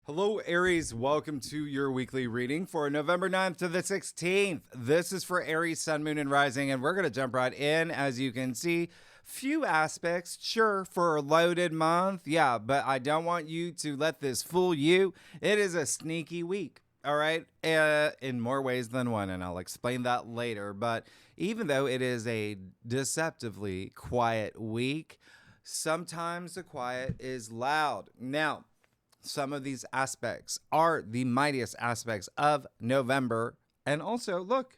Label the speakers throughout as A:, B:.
A: Hello, Aries. Welcome to your weekly reading for November 9th to the 16th. This is for Aries, Sun, Moon, and Rising, and we're going to jump right in. As you can see, few aspects, sure, for a loaded month, yeah, but I don't want you to let this fool you. It is a sneaky week, all right, in more ways than one, and I'll explain that later. But even though it is a deceptively quiet week, sometimes the quiet is loud. Now, some of these aspects are the mightiest aspects of November. And also, look,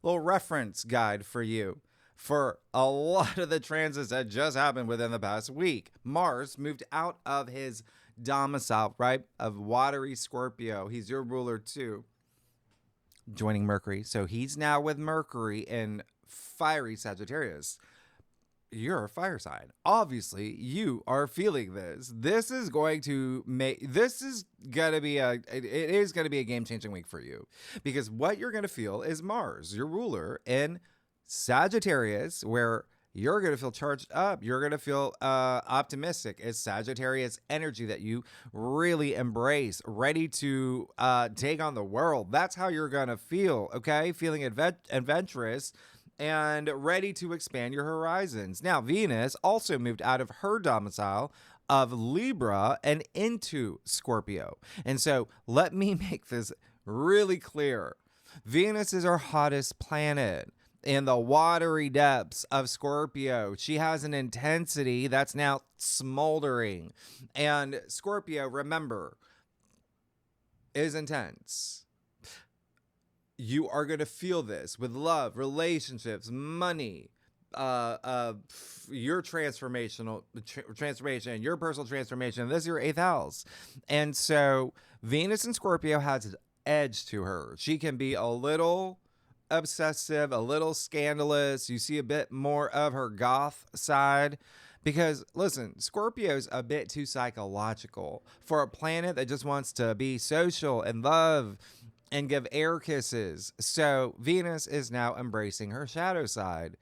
A: a little reference guide for you for a lot of the transits that just happened within the past week. Mars moved out of his domicile, right, of watery Scorpio. He's your ruler too, joining Mercury. So he's now with Mercury in fiery Sagittarius. You're a fire sign. Obviously, you are feeling this. This is going to be a game-changing week for you, because what you're going to feel is Mars, your ruler, in Sagittarius, where you're going to feel charged up. You're going to feel optimistic. It's Sagittarius energy that you really embrace, ready to take on the world. That's how you're going to feel, okay? Feeling adventurous and ready to expand your horizons. Now, Venus also moved out of her domicile of Libra and into Scorpio. And so let me make this really clear. Venus is our hottest planet in the watery depths of Scorpio. She has an intensity that's now smoldering. And Scorpio, remember, is intense. You are going to feel this with love, relationships, money, your transformation, your personal transformation. This is your 8th house. And so Venus in Scorpio has an edge to her. She can be a little obsessive, a little scandalous. You see a bit more of her goth side. Because, listen, Scorpio's a bit too psychological for a planet that just wants to be social and love and give air kisses. So Venus is now embracing her shadow side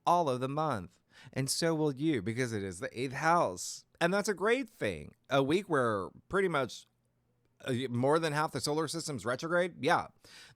A: all of the month. And so will you, because it is the 8th house. And that's a great thing. A week where pretty much more than half the solar system's retrograde. Yeah,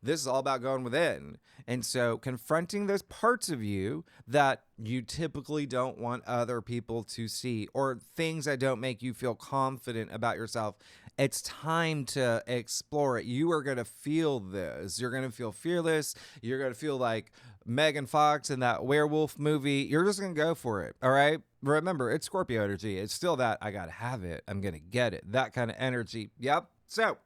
A: this is all about going within. And so confronting those parts of you that you typically don't want other people to see, or things that don't make you feel confident about yourself. It's time to explore it. You are going to feel this. You're going to feel fearless. You're going to feel like Megan Fox in that werewolf movie. You're just going to go for it. All right. Remember, it's Scorpio energy. It's still that I got to have it. I'm going to get it. That kind of energy. Yep. So,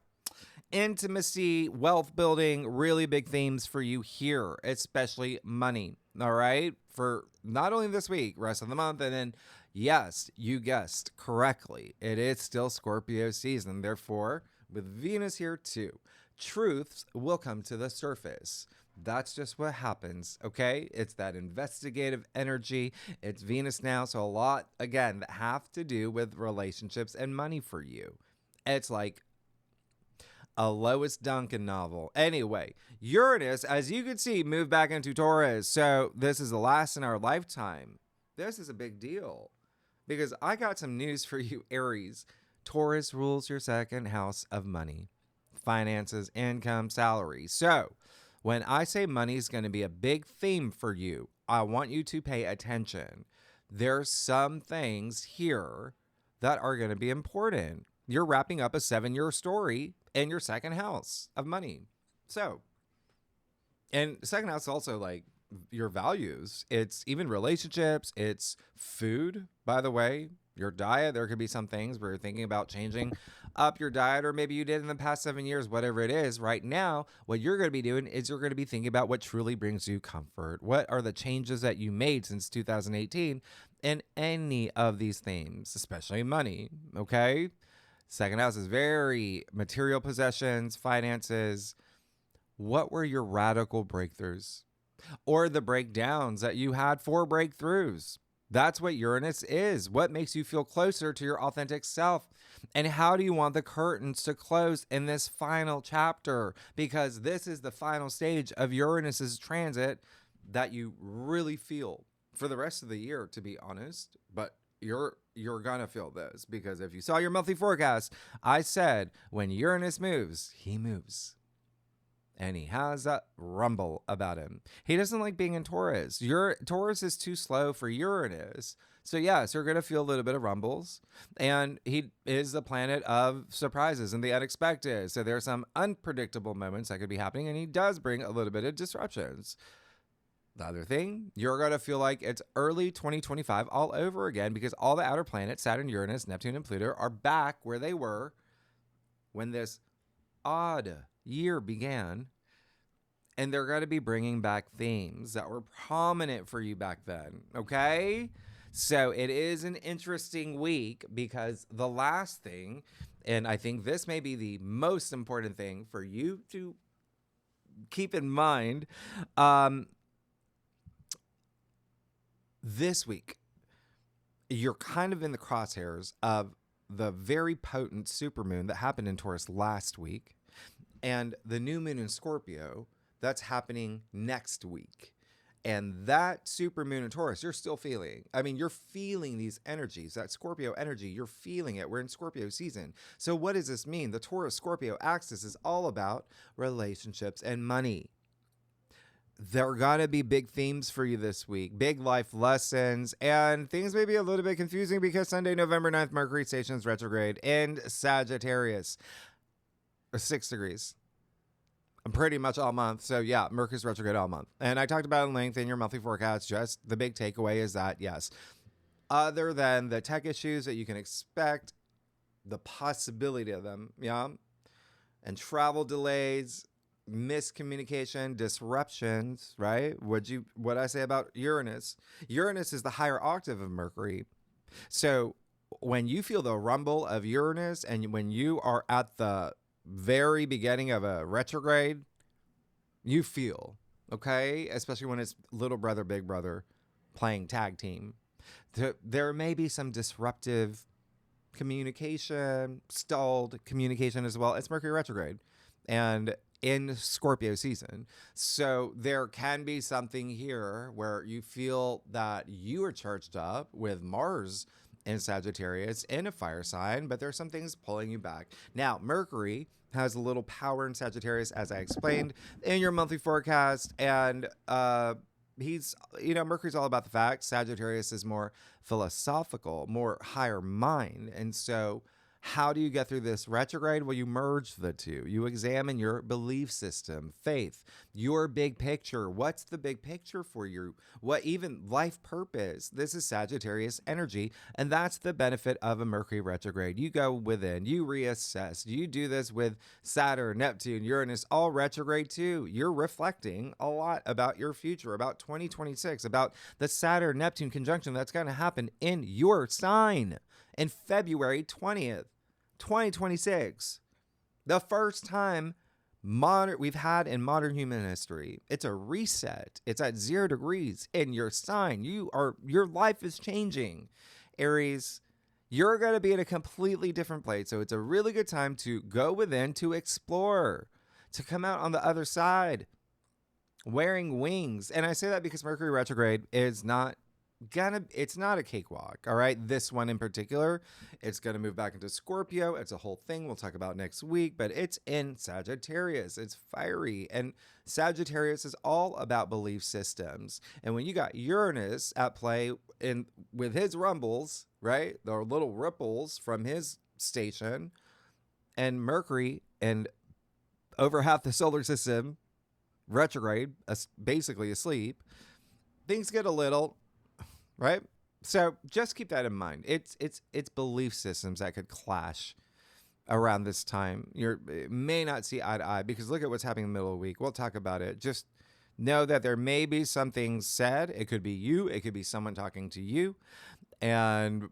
A: intimacy, wealth building, really big themes for you here, especially money. All right. For not only this week, rest of the month, and then, yes, you guessed correctly, it is still Scorpio season. Therefore, with Venus here too, truths will come to the surface. That's just what happens, okay? It's that investigative energy. It's Venus now, so a lot, again, that have to do with relationships and money for you. It's like a Lois Duncan novel. Anyway, Uranus, as you can see, moved back into Taurus. So this is the last in our lifetime. This is a big deal, because I got some news for you, Aries. Taurus rules your 2nd house of money, finances, income, salary. So when I say money is going to be a big theme for you, I want you to pay attention. There's some things here that are going to be important. You're wrapping up a 7-year story in your 2nd house of money. So, and 2nd house is also like your values. It's even relationships. It's food, by the way, your diet. There could be some things where you're thinking about changing up your diet, or maybe you did in the past 7 years, whatever it is. Right now, what you're going to be doing is you're going to be thinking about what truly brings you comfort. What are the changes that you made since 2018 in any of these themes, especially money, okay? 2nd house is very material possessions, finances. What were your radical breakthroughs, or the breakdowns that you had for breakthroughs? That's what Uranus is. What makes you feel closer to your authentic self? And how do you want the curtains to close in this final chapter? Because this is the final stage of Uranus's transit that you really feel for the rest of the year, to be honest. But you're gonna feel this, because if you saw your monthly forecast, I said when Uranus moves, he moves. And he has a rumble about him. He doesn't like being in Taurus. Taurus is too slow for Uranus. So yes, you're going to feel a little bit of rumbles. And he is the planet of surprises and the unexpected. So there's some unpredictable moments that could be happening. And he does bring a little bit of disruptions. The other thing, you're going to feel like it's early 2025 all over again, because all the outer planets, Saturn, Uranus, Neptune, and Pluto, are back where they were when this odd year began, and they're going to be bringing back themes that were prominent for you back then. Okay, so it is an interesting week, because the last thing, and I think this may be the most important thing for you to keep in mind, this week you're kind of in the crosshairs of the very potent supermoon that happened in Taurus last week, and the new moon in Scorpio that's happening next week. And that supermoon in Taurus, you're still feeling. I mean, you're feeling these energies, that Scorpio energy, you're feeling it. We're in Scorpio season. So what does this mean? The Taurus-Scorpio axis is all about relationships and money. There are going to be big themes for you this week, big life lessons, and things may be a little bit confusing because Sunday, November 9th, Mercury stations retrograde in Sagittarius. 6 degrees. Pretty much all month. So yeah, Mercury's retrograde all month. And I talked about it in length in your monthly forecast. Just the big takeaway is that, yes, other than the tech issues that you can expect, the possibility of them, yeah, and travel delays, miscommunication, disruptions, right? What I say about Uranus? Uranus is the higher octave of Mercury. So when you feel the rumble of Uranus, and when you are at the very beginning of a retrograde, you feel, okay? Especially when it's little brother, big brother playing tag team. There may be some disruptive communication, stalled communication as well. It's Mercury retrograde and in Scorpio season. So there can be something here where you feel that you are charged up with Mars in Sagittarius in a fire sign, but there's some things pulling you back. Now, Mercury has a little power in Sagittarius, as I explained in your monthly forecast. And Mercury's all about the facts. Sagittarius is more philosophical, more higher mind. And so how do you get through this retrograde? Well, you merge the two. You examine your belief system, faith, your big picture. What's the big picture for you? What even life purpose? This is Sagittarius energy, and that's the benefit of a Mercury retrograde. You go within, you reassess. You do this with Saturn, Neptune, Uranus, all retrograde too. You're reflecting a lot about your future, about 2026, about the Saturn-Neptune conjunction that's going to happen in your sign in February 20th, 2026. The first time we've had in modern human history. It's a reset. It's at 0 degrees in your sign. Your life is changing. Aries, you're going to be in a completely different place. So it's a really good time to go within, to explore, to come out on the other side wearing wings. And I say that because Mercury retrograde is it's not a cakewalk, all right? This one in particular, it's going to move back into Scorpio. It's a whole thing we'll talk about next week, but it's in Sagittarius. It's fiery, and Sagittarius is all about belief systems. And when you got Uranus at play with his rumbles, right, the little ripples from his station, and Mercury and over half the solar system retrograde, basically asleep, things get a little... right? So just keep that in mind. It's belief systems that could clash around this time. You may not see eye to eye, because look at what's happening in the middle of the week. We'll talk about it. Just know that there may be something said. It could be you. It could be someone talking to you. And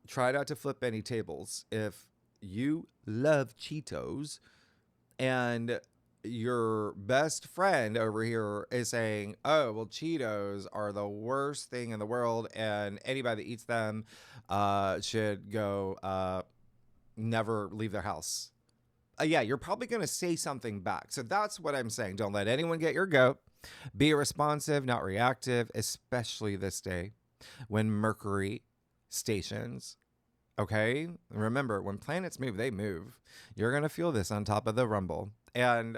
A: try not to flip any tables. If you love Cheetos and your best friend over here is saying, oh, well, Cheetos are the worst thing in the world, and anybody that eats them should go never leave their house. Yeah, you're probably going to say something back. So that's what I'm saying. Don't let anyone get your goat. Be responsive, not reactive, especially this day. when Mercury stations. Okay, remember, when planets move, they move. You're gonna feel this on top of the rumble, and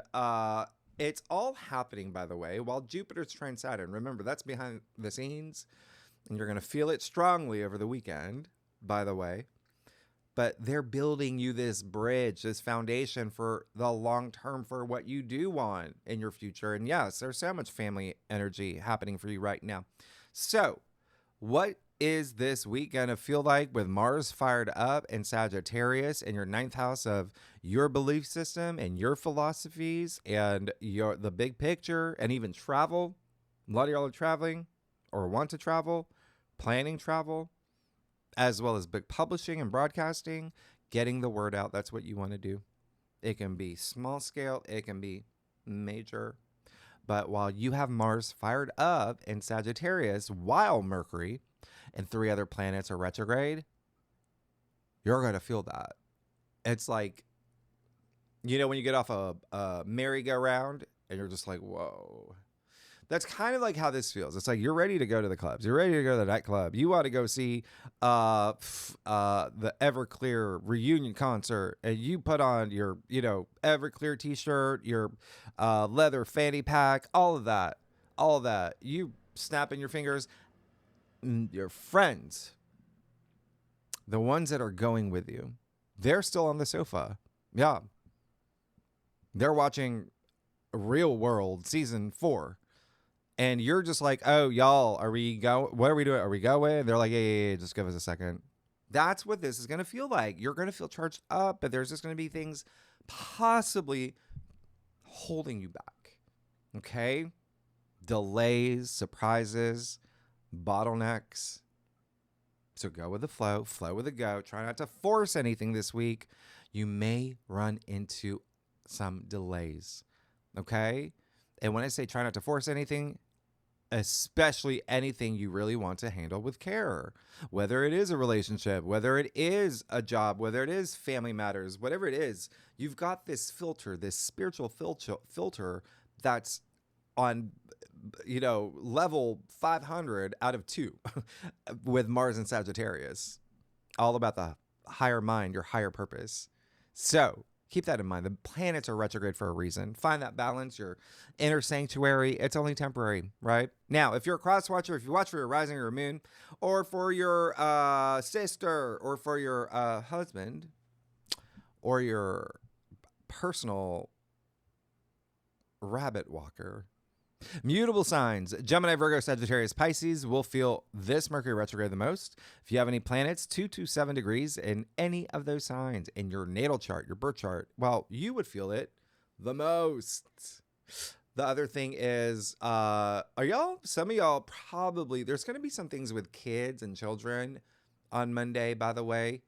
A: it's all happening, by the way, while Jupiter's trine Saturn. Remember, that's behind the scenes, and you're gonna feel it strongly over the weekend, by the way. But they're building you this bridge, this foundation for the long term for what you do want in your future. And yes, there's so much family energy happening for you right now. So, what is this week going to feel like with Mars fired up in Sagittarius in your ninth house of your belief system and your philosophies and the big picture and even travel? A lot of y'all are traveling or want to travel, planning travel, as well as book publishing and broadcasting, getting the word out. That's what you want to do. It can be small scale, it can be major. But while you have Mars fired up in Sagittarius, while Mercury and 3 other planets are retrograde, you're going to feel that. It's like, you know, when you get off a merry-go-round and you're just like, whoa. That's kind of like how this feels. It's like you're ready to go to the clubs. You're ready to go to the nightclub. You want to go see the Everclear reunion concert, and you put on your, Everclear t-shirt, your leather fanny pack, all of that. You snapping your fingers. Your friends, the ones that are going with you, they're still on the sofa. Yeah. They're watching Real World season 4. And you're just like, oh, y'all, what are we doing? Are we going? They're like, yeah, just give us a second. That's what this is going to feel like. You're going to feel charged up, but there's just going to be things possibly holding you back. Okay? Delays, surprises, bottlenecks. So go with the flow with the go. Try not to force anything this week. You may run into some delays. Okay? And when I say try not to force anything, especially anything you really want to handle with care, whether it is a relationship, whether it is a job, whether it is family matters, whatever it is, you've got this filter, this spiritual filter that's on, level 500 out of 2 with Mars and Sagittarius, all about the higher mind, your higher purpose. So keep that in mind. The planets are retrograde for a reason. Find that balance, your inner sanctuary. It's only temporary, right? Now, if you're a cross watcher, if you watch for your rising or your moon, or for your sister, or for your husband, or your personal rabbit walker, mutable signs, Gemini, Virgo, Sagittarius, Pisces will feel this Mercury retrograde the most. If you have any planets 2 to 7 degrees in any of those signs in your natal chart, your birth chart, well, you would feel it the most. The other thing is, some of y'all probably, there's going to be some things with kids and children on Monday, by the way,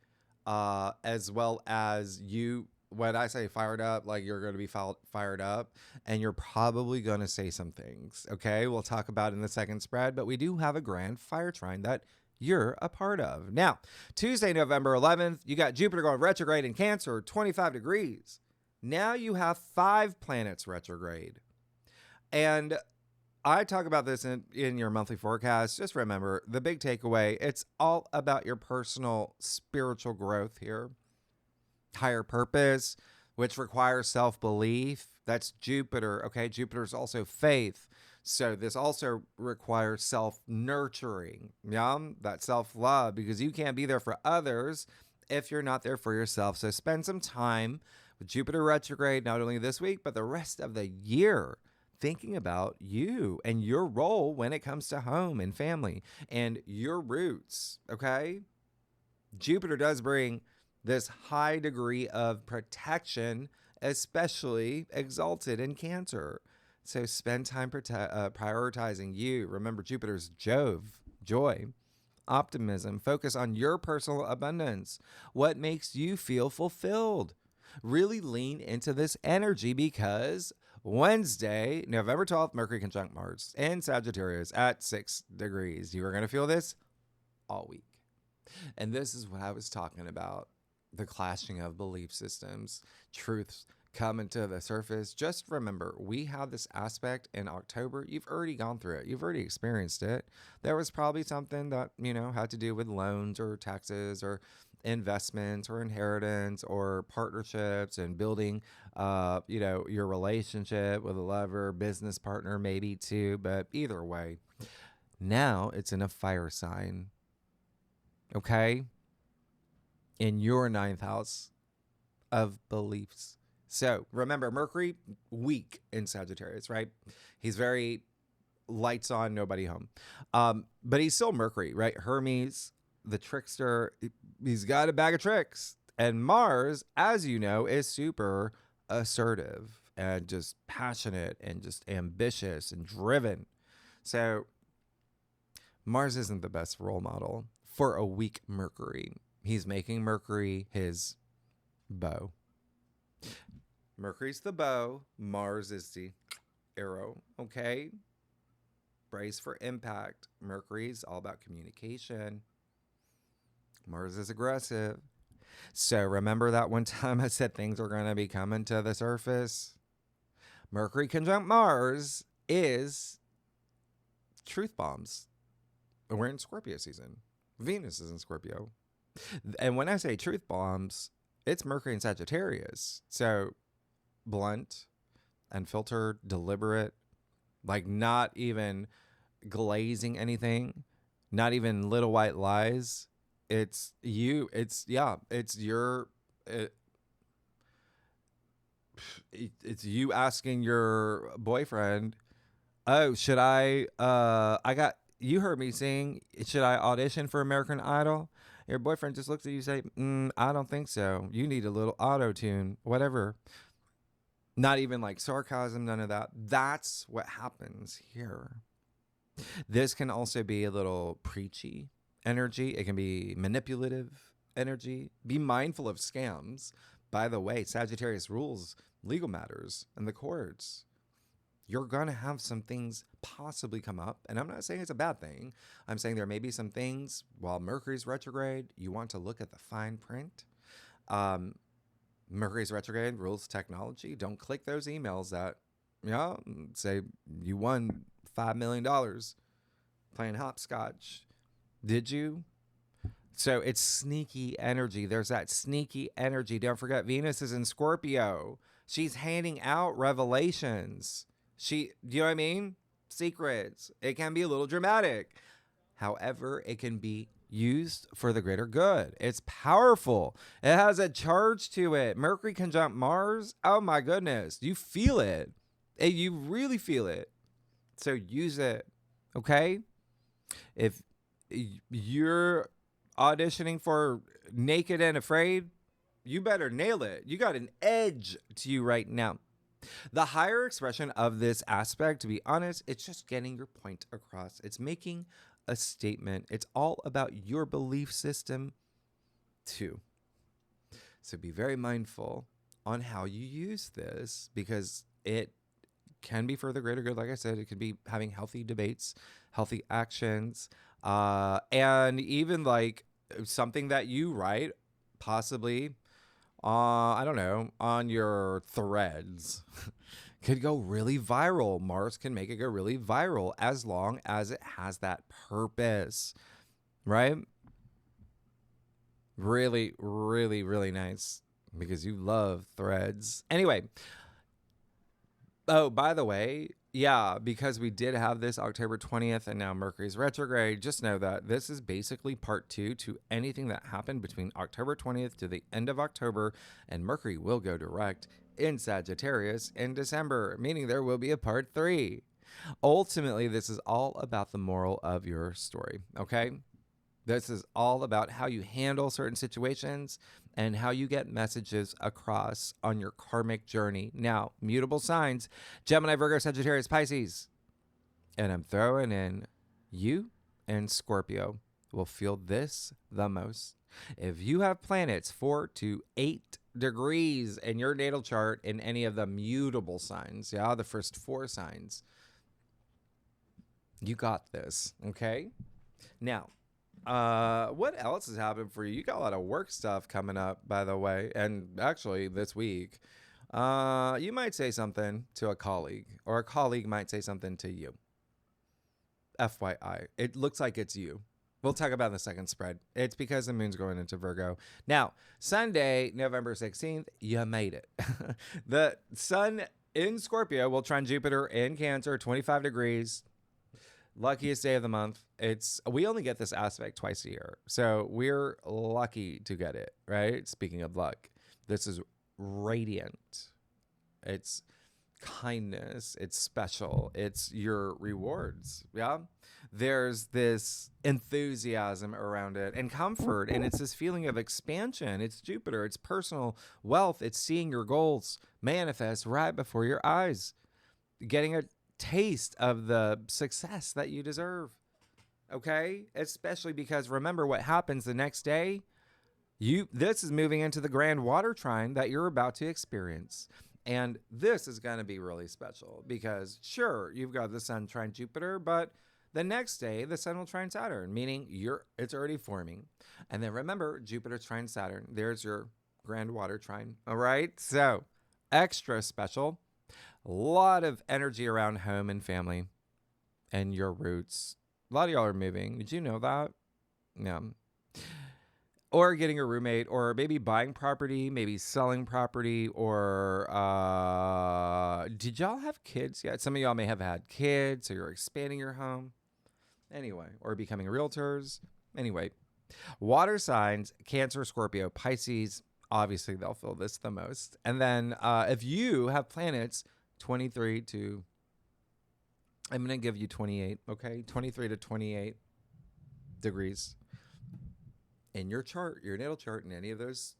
A: as well as you. When I say fired up, like you're going to be fired up, and you're probably going to say some things, okay? We'll talk about it in the second spread, but we do have a grand fire trine that you're a part of. Now, Tuesday, November 11th, you got Jupiter going retrograde in Cancer, 25 degrees. Now you have 5 planets retrograde. And I talk about this in your monthly forecast. Just remember, the big takeaway, it's all about your personal spiritual growth here. Higher purpose, which requires self-belief. That's Jupiter. Okay, Jupiter is also faith. So this also requires self-nurturing. Yeah, that self-love, because you can't be there for others if you're not there for yourself. So spend some time with Jupiter retrograde, not only this week, but the rest of the year, thinking about you and your role when it comes to home and family and your roots. Okay, Jupiter does bring this high degree of protection, especially exalted in Cancer. So spend time prioritizing you. Remember, Jupiter's joy, optimism. Focus on your personal abundance. What makes you feel fulfilled? Really lean into this energy, because Wednesday, November 12th, Mercury conjunct Mars in Sagittarius at 6 degrees. You are going to feel this all week. And this is what I was talking about. The clashing of belief systems, truths coming to the surface. Just remember, we have this aspect in October. You've already gone through it. You've already experienced it. There was probably something that, had to do with loans or taxes or investments or inheritance or partnerships and building, your relationship with a lover, business partner, maybe too. But either way, now it's in a fire sign. Okay? In your ninth house of beliefs. So remember, Mercury, weak in Sagittarius, right? He's very lights on, nobody home. But he's still Mercury, right? Hermes, the trickster, he's got a bag of tricks. And Mars, as you know, is super assertive and just passionate and just ambitious and driven. So Mars isn't the best role model for a weak Mercury. He's making Mercury his bow. Mercury's the bow. Mars is the arrow. Okay? Brace for impact. Mercury's all about communication. Mars is aggressive. So remember that one time I said things are going to be coming to the surface? Mercury conjunct Mars is truth bombs. We're in Scorpio season. Venus is in Scorpio. And when I say truth bombs, it's Mercury and Sagittarius. So blunt, unfiltered, deliberate, like not even glazing anything, not even little white lies. It's you. It's your. It's you asking your boyfriend, "Oh, should I? You heard me sing. Should I audition for American Idol?" Your boyfriend just looks at you and say, "I don't think so. You need a little auto tune, whatever." Not even like sarcasm, none of that. That's what happens here. This can also be a little preachy energy. It can be manipulative energy. Be mindful of scams. By the way, Sagittarius rules legal matters and the courts. You're going to have some things possibly come up. And I'm not saying it's a bad thing. I'm saying there may be some things while Mercury's retrograde, you want to look at the fine print. Mercury's retrograde rules technology. Don't click those emails that, say you won $5 million playing hopscotch. Did you? So it's sneaky energy. There's that sneaky energy. Don't forget, Venus is in Scorpio. She's handing out revelations. You know what I mean? Secrets. It can be a little dramatic. However, it can be used for the greater good. It's powerful. It has a charge to it. Mercury conjunct Mars. Oh my goodness. You feel it. You really feel it. So use it. Okay? If you're auditioning for Naked and Afraid, you better nail it. You got an edge to you right now. The higher expression of this aspect, to be honest, it's just getting your point across. It's making a statement. It's all about your belief system too. So be very mindful on how you use this, because it can be for the greater good. Like I said, it could be having healthy debates, healthy actions, and even like something that you write, possibly, I don't know, on your threads could go really viral. Mars can make it go really viral as long as it has that purpose, right? Really, really, really nice, because you love threads. Anyway. Oh, by the way, yeah, because we did have this October 20th and now Mercury's retrograde, just know that this is basically part 2 to anything that happened between October 20th to the end of October, and Mercury will go direct in Sagittarius in December, meaning there will be a part 3. Ultimately, this is all about the moral of your story, okay? This is all about how you handle certain situations and how you get messages across on your karmic journey. Now, mutable signs, Gemini, Virgo, Sagittarius, Pisces. And I'm throwing in you and Scorpio will feel this the most. If you have planets 4 to 8 degrees in your natal chart in any of the mutable signs, the first 4 signs, you got this, okay? Now, what else has happened for you? You got a lot of work stuff coming up, by the way, and actually this week. You might say something to a colleague, or a colleague might say something to you. FYI, it looks like it's you. We'll talk about in the second spread. It's because the moon's going into Virgo. Now, Sunday, November 16th, you made it. The sun in Scorpio will trine Jupiter in Cancer, 25 degrees. Luckiest day of the month. We only get this aspect twice a year. So we're lucky to get it, right? Speaking of luck, this is radiant. It's kindness. It's special. It's your rewards. Yeah. There's this enthusiasm around it and comfort. And it's this feeling of expansion. It's Jupiter. It's personal wealth. It's seeing your goals manifest right before your eyes. Getting a taste of the success that you deserve. Okay? Especially because remember what happens the next day. This is moving into the grand water trine that you're about to experience. And this is going to be really special because sure, you've got the sun trine Jupiter, but the next day the sun will trine Saturn, meaning it's already forming. And then remember, Jupiter trine Saturn. There's your grand water trine. All right? So, extra special. A lot of energy around home and family and your roots. A lot of y'all are moving. Did you know that? Yeah. Or getting a roommate, or maybe buying property, maybe selling property, or did y'all have kids yet? Some of y'all may have had kids, so you're expanding your home. Anyway, or becoming realtors. Anyway, water signs, Cancer, Scorpio, Pisces, obviously they'll feel this the most. And then if you have planets 23 to, I'm going to give you 28, okay? 23 to 28 degrees in your chart, your natal chart, and any of those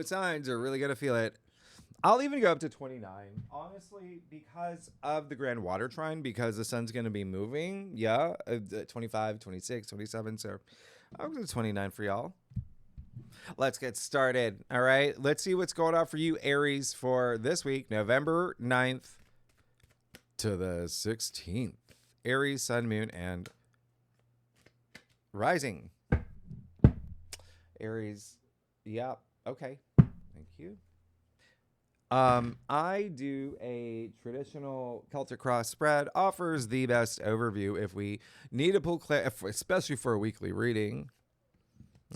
A: signs are really going to feel it. I'll even go up to 29, honestly, because of the grand water trine, because the sun's going to be moving. Yeah, 25, 26, 27. So I'll go to 29 for y'all. Let's get started. All right. Let's see what's going on for you, Aries, for this week, November 9th to the 16th. Aries, sun, moon, and rising. Aries. Yeah. Okay. Thank you. I do a traditional Celtic cross spread, offers the best overview if we need to pull, especially for a weekly reading.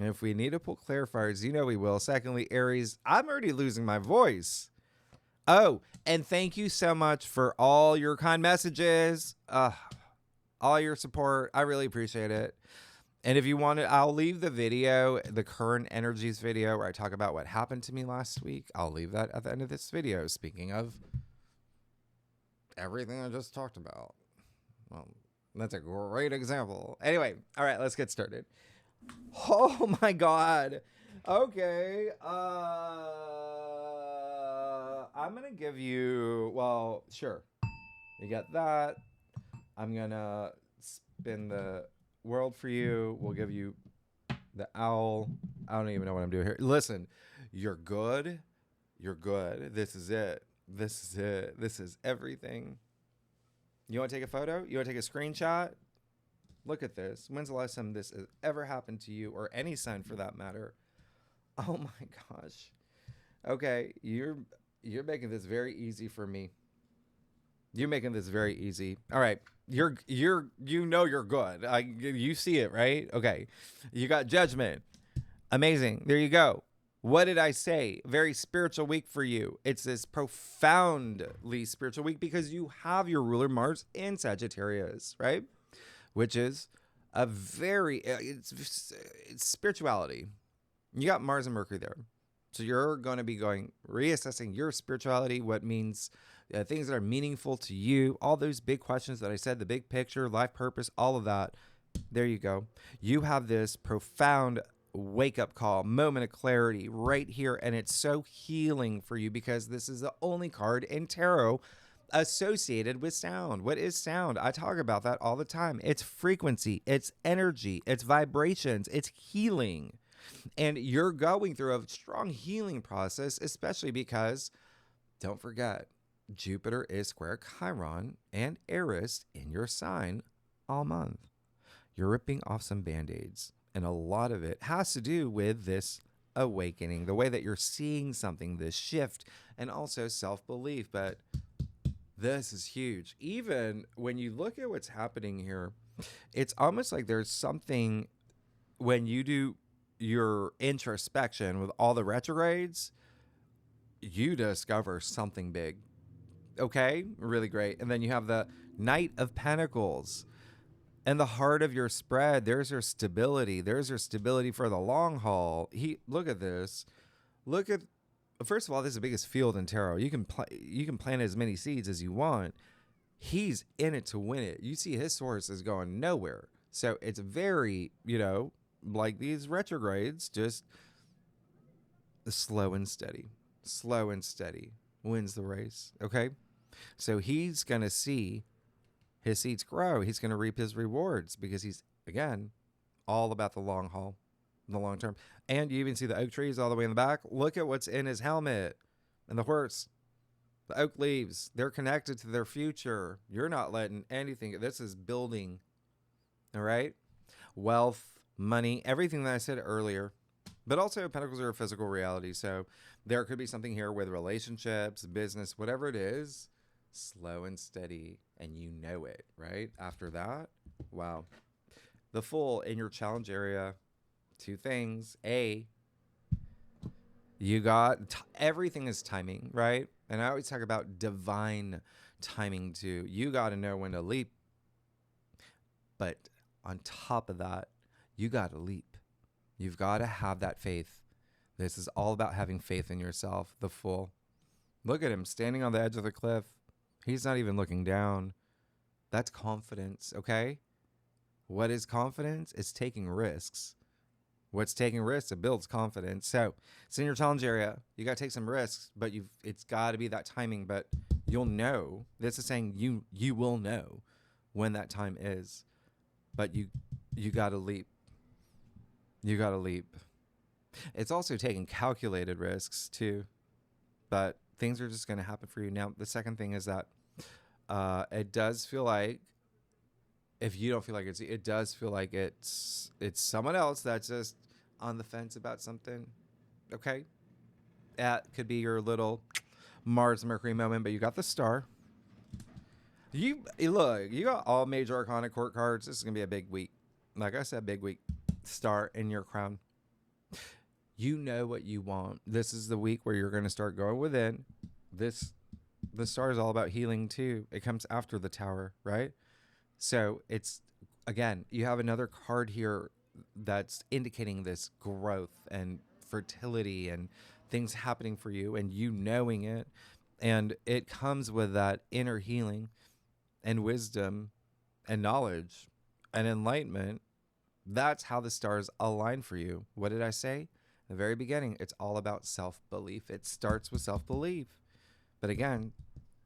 A: If we need to pull clarifiers, you know we will. Secondly, Aries, I'm already losing my voice. Oh, and thank you so much for all your kind messages, all your support. I really appreciate it. And if you want to, I'll leave the video, the current energies video where I talk about what happened to me last week. I'll leave that at the end of this video. Speaking of everything I just talked about. Well, that's a great example. Anyway, all right, let's get started. Oh my God. Okay. I'm going to give you, well, sure. You got that. I'm going to spin the world for you. We'll give you the owl. I don't even know what I'm doing here. Listen, you're good. You're good. This is it. This is it. This is everything. You want to take a photo? You want to take a screenshot? Look at this. When's the last time this has ever happened to you, or any sign for that matter? Oh my gosh. Okay, you're making this very easy for me. You're making this very easy. All right. You're good. You see it, right? Okay. You got Judgment. Amazing. There you go. What did I say? Very spiritual week for you. It's this profoundly spiritual week because you have your ruler Mars in Sagittarius, right? Which is a very, it's spirituality. You got Mars and Mercury there. So you're going to be reassessing your spirituality, what means things that are meaningful to you, all those big questions that I said, the big picture, life purpose, all of that. There you go. You have this profound wake-up call, moment of clarity right here, and it's so healing for you because this is the only card in tarot associated with sound. What is sound? I talk about that all the time. It's frequency, it's energy, it's vibrations, it's healing. And you're going through a strong healing process, especially because, don't forget, Jupiter is square Chiron and Aries in your sign all month. You're ripping off some band-aids, and a lot of it has to do with this awakening, the way that you're seeing something, this shift, and also self-belief. But this is huge. Even when you look at what's happening here, it's almost like there's something when you do your introspection with all the retrogrades, you discover something big. Okay, really great. And then you have the Knight of Pentacles. And the heart of your spread, there's your stability. There's your stability for the long haul. Look at this. Look at, first of all, this is the biggest field in tarot. You can plant as many seeds as you want. He's in it to win it. You see his source is going nowhere. So it's very, like these retrogrades, just slow and steady. Slow and steady wins the race. Okay? So he's going to see his seeds grow. He's going to reap his rewards because he's, again, all about the long haul, the long term. And you even see the oak trees all the way in the back. Look at what's in his helmet and the horse. The oak leaves, they're connected to their future. You're not letting anything, this is building. All right? Wealth, money, everything that I said earlier. But also pentacles are a physical reality. So there could be something here with relationships, business, whatever it is. Slow and steady, and you know it, right? After that, wow. The Fool in your challenge area, two things. A, you got, everything is timing, right? And I always talk about divine timing too. You got to know when to leap. But on top of that, you got to leap. You've got to have that faith. This is all about having faith in yourself, the Fool. Look at him standing on the edge of the cliff. He's not even looking down. That's confidence, okay? What is confidence? It's taking risks. What's taking risks? It builds confidence. So it's in your challenge area. You got to take some risks, but it's got to be that timing. But you'll know. This is saying you will know when that time is. But you got to leap. You got to leap. It's also taking calculated risks too. But things are just going to happen for you. Now, the second thing is that it does feel like, if you don't feel like it does feel like it's someone else that's just on the fence about something. Okay? That could be your little Mars Mercury moment, but you got the Star. You got all major arcana court cards. This is going to be a big week. Like I said, big week. Star in your crown. You know what you want. This is the week where you're going to start going within. The Star is all about healing too. It comes after the Tower, right? So it's, again, you have another card here that's indicating this growth and fertility and things happening for you and you knowing it. And it comes with that inner healing and wisdom and knowledge and enlightenment. That's how the stars align for you. What did I say? In the very beginning, it's all about self-belief. It starts with self-belief. But again,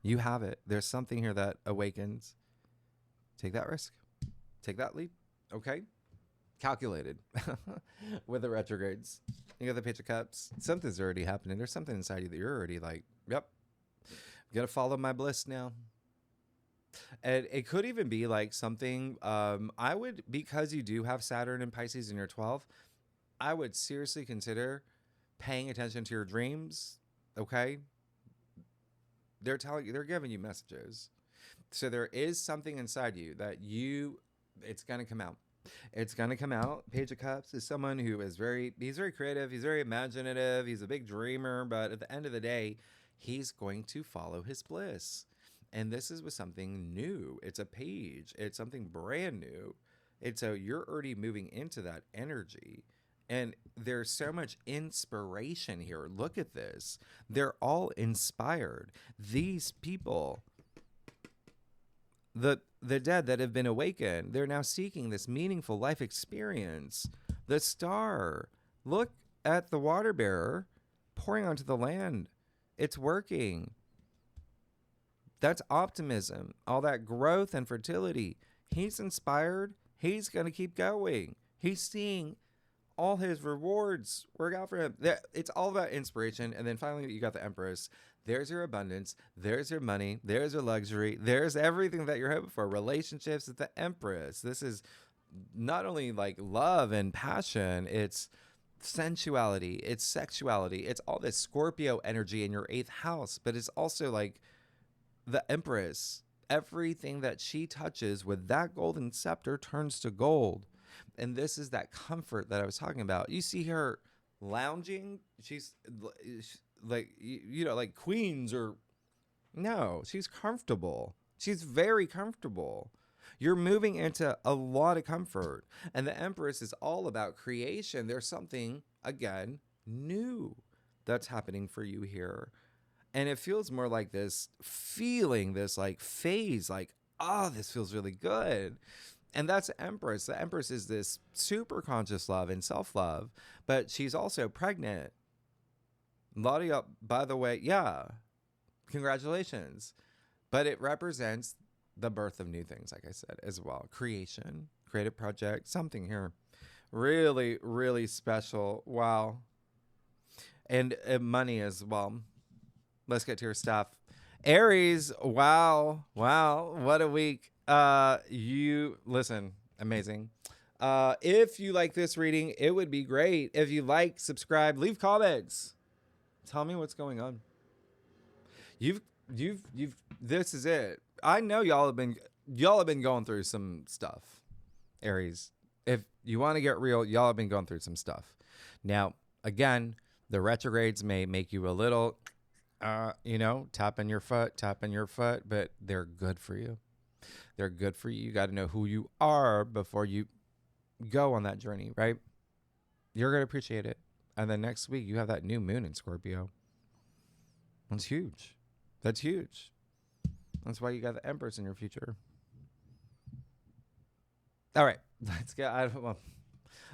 A: you have it. There's something here that awakens. Take that risk. Take that leap. Okay? Calculated with the retrogrades. You got the Page of Cups. Something's already happening. There's something inside you that you're already like, yep, got to follow my bliss now. And it could even be like something, I would, because you do have Saturn and Pisces in your 12th, I would seriously consider paying attention to your dreams. Okay? They're giving you messages. So there is something inside you that it's going to come out. It's going to come out. Page of Cups is someone who is he's very creative. He's very imaginative. He's a big dreamer. But at the end of the day, he's going to follow his bliss. And this is with something new. It's a page. It's something brand new. And so you're already moving into that energy. And there's so much inspiration here. Look at this. They're all inspired. These people, the dead that have been awakened, they're now seeking this meaningful life experience. The Star. Look at the water bearer pouring onto the land. It's working. That's optimism. All that growth and fertility. He's inspired. He's going to keep going. He's seeing all his rewards work out for him. It's all about inspiration. And then finally, you got the Empress. There's your abundance. There's your money. There's your luxury. There's everything that you're hoping for. Relationships with the Empress. This is not only like love and passion. It's sensuality, it's sexuality, it's all this Scorpio energy in your 8th house, but it's also like the Empress. Everything that she touches with that golden scepter turns to gold. And this is that comfort that I was talking about. You see her lounging. She's like, like queens or no, she's comfortable. She's very comfortable. You're moving into a lot of comfort. And the Empress is all about creation. There's something, again, new that's happening for you here. And it feels more like this feeling, this like phase, like, oh, this feels really good. And that's Empress. The Empress is this super conscious love and self-love, but she's also pregnant. A lot of y'all, by the way, yeah, congratulations. But it represents the birth of new things, like I said, as well. Creation, creative project, something here. Really, really special. Wow. And money as well. Let's get to your stuff. Aries, wow. What a week. You listen, amazing. If you like this reading, it would be great. If you like, subscribe, leave comments. Tell me what's going on. You've this is it. I know y'all have been going through some stuff. Aries. If you want to get real, y'all have been going through some stuff. Now, again, the retrogrades may make you a little tapping your foot, but they're good for you. They're good for you. You got to know who you are before you go on that journey, right? You're going to appreciate it. And then next week, you have that new moon in Scorpio. That's huge. That's huge. That's why you got the Empress in your future. All right,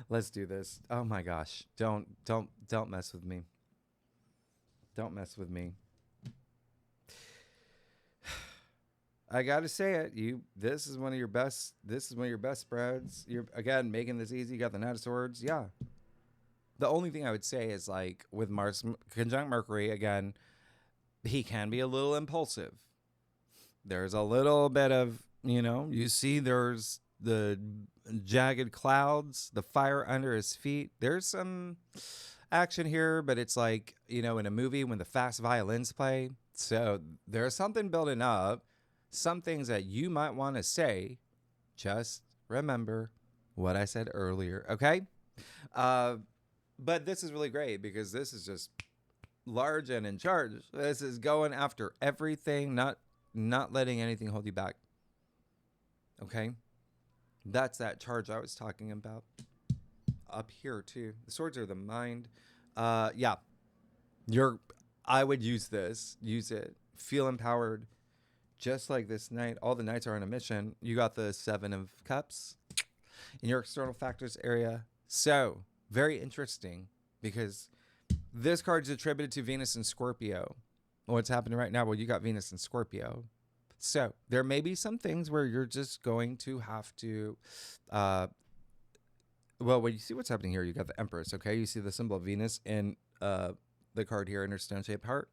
A: let's do this. Oh my gosh. Don't mess with me. Don't mess with me. I gotta say it. This is one of your best spreads. You're again making this easy. You got the Knight of Swords. Yeah. The only thing I would say is like with Mars conjunct Mercury, again, he can be a little impulsive. There's a little bit of, you see there's the jagged clouds, the fire under his feet. There's some action here, but it's like, in a movie when the fast violins play. So there's something building up, some things that you might want to say. Just remember what I said earlier, okay? But this is really great because this is just large and in charge. This is going after everything, not letting anything hold you back. Okay? That's that charge I was talking about. Up here too. The swords are the mind. Yeah. I would use this. Use it. Feel empowered. Just like this night. All the knights are on a mission. You got the 7 of Cups in your external factors area. So, very interesting because this card is attributed to Venus and Scorpio. What's happening right now? Well, you got Venus and Scorpio. So there may be some things where you're just going to have to, when you see what's happening here, you got the Empress, okay? You see the symbol of Venus in the card here in her stone-shaped heart.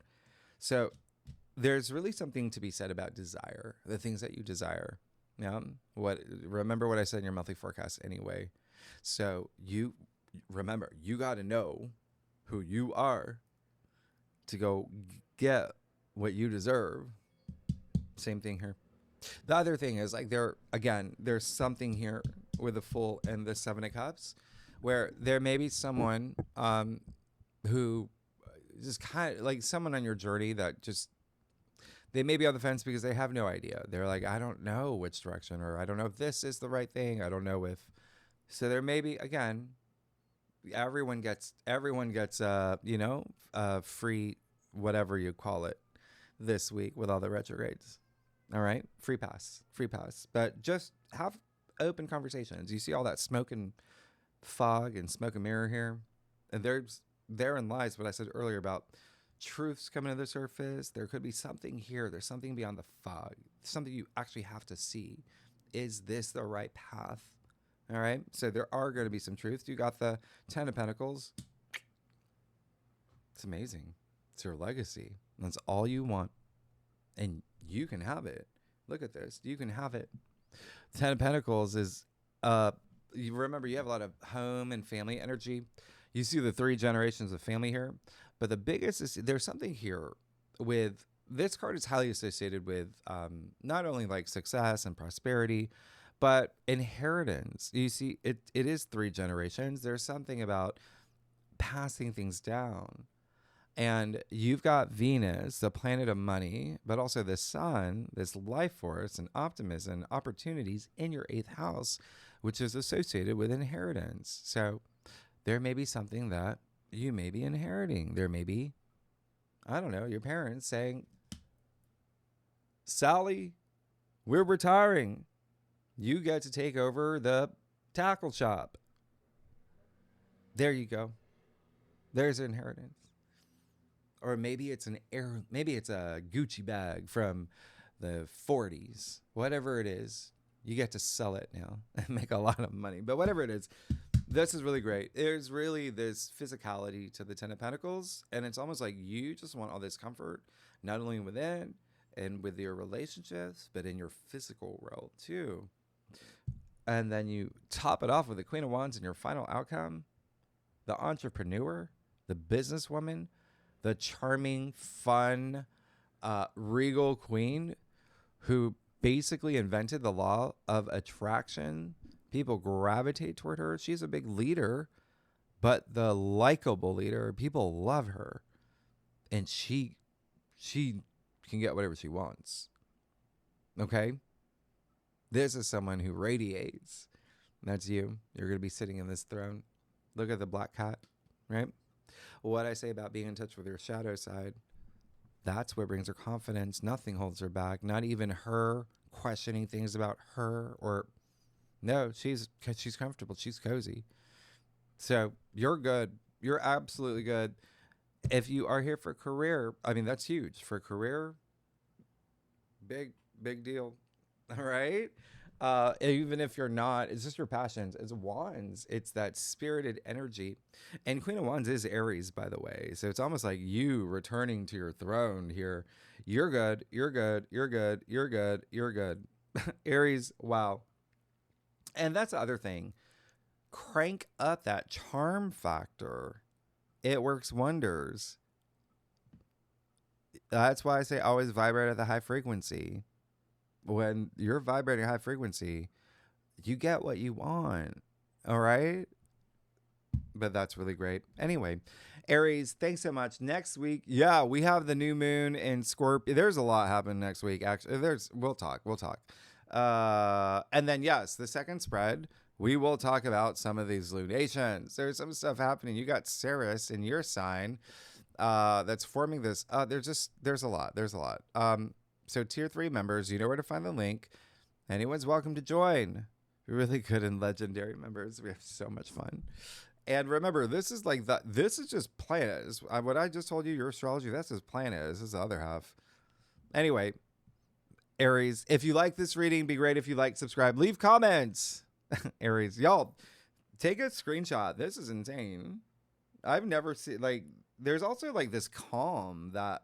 A: So there's really something to be said about desire, the things that you desire. Yeah. Remember what I said in your monthly forecast anyway. So remember, you got to know who you are to go get what you deserve. Same thing here. The other thing is like there's something here with the Fool and the 7 of Cups where there may be someone who just kind of like someone on your journey that just, they may be on the fence because they have no idea. They're like, I don't know which direction, or I don't know if this is the right thing. I don't know if, so there may be, again, everyone gets free, whatever you call it this week with all the retrogrades. All right. Free pass, but just have open conversations. You see all that smoke and fog and smoke and mirror here. And therein lies what I said earlier about truths coming to the surface. There could be something here. There's something beyond the fog, something you actually have to see. Is this the right path? All right. So there are going to be some truths. You got the 10 of Pentacles. It's amazing. It's your legacy. That's all you want. And you can have it. Look at this. You can have it. 10 of Pentacles is, you remember, you have a lot of home and family energy. You see the 3 generations of family here, but the biggest is there's something here with this card is highly associated with not only like success and prosperity, but inheritance. You see, it is 3 generations. There's something about passing things down. And you've got Venus, the planet of money, but also the sun, this life force and optimism, opportunities in your 8th house, which is associated with inheritance. So there may be something that you may be inheriting. There may be, I don't know, your parents saying, Sally, we're retiring. You get to take over the tackle shop. There you go. There's inheritance. Or maybe it's maybe it's a Gucci bag from the 40s. Whatever it is, you get to sell it now and make a lot of money. But whatever it is, this is really great. There's really this physicality to the 10 of Pentacles, and it's almost like you just want all this comfort, not only within and with your relationships, but in your physical world too. And then you top it off with the Queen of Wands in your final outcome, the entrepreneur, the businesswoman, the charming, fun, regal queen who basically invented the law of attraction. People gravitate toward her. She's a big leader, but the likable leader. People love her, and she can get whatever she wants. Okay? This is someone who radiates. That's you. You're going to be sitting in this throne. Look at the black cat, right? What I say about being in touch with your shadow side, that's what brings her confidence. Nothing holds her back. Not even her questioning things about her or no, she's comfortable. She's cozy. So you're good. You're absolutely good. If you are here for career, I mean, that's huge. For career, big deal. All right? Even if you're not, it's just your passions. It's wands. It's that spirited energy. And Queen of Wands is Aries, by the way. So it's almost like you returning to your throne here. You're good. You're good. You're good. You're good. You're good. Aries, wow. And that's the other thing. Crank up that charm factor. It works wonders. That's why I say always vibrate at the high frequency. When you're vibrating high frequency, you get what you want. All right? But that's really great. Anyway, Aries, thanks so much. Next week, yeah, we have the new moon in Scorpio. There's a lot happening next week. Actually, we'll talk. And then, yes, the second spread, we will talk about some of these lunations. There's some stuff happening. You got Ceres in your sign that's forming this. There's a lot. So tier 3 members, you know where to find the link. Anyone's welcome to join. We're really good and legendary members. We have so much fun. And remember, this is just planets. What I just told you, your astrology, that's just planets. This is the other half. Anyway, Aries, if you like this reading, be great if you like, subscribe, leave comments. Aries, y'all, take a screenshot. This is insane. I've never seen, there's also this calm that...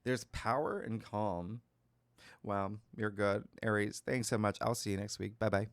A: There's power and calm. Wow, you're good. Aries, thanks so much. I'll see you next week. Bye-bye.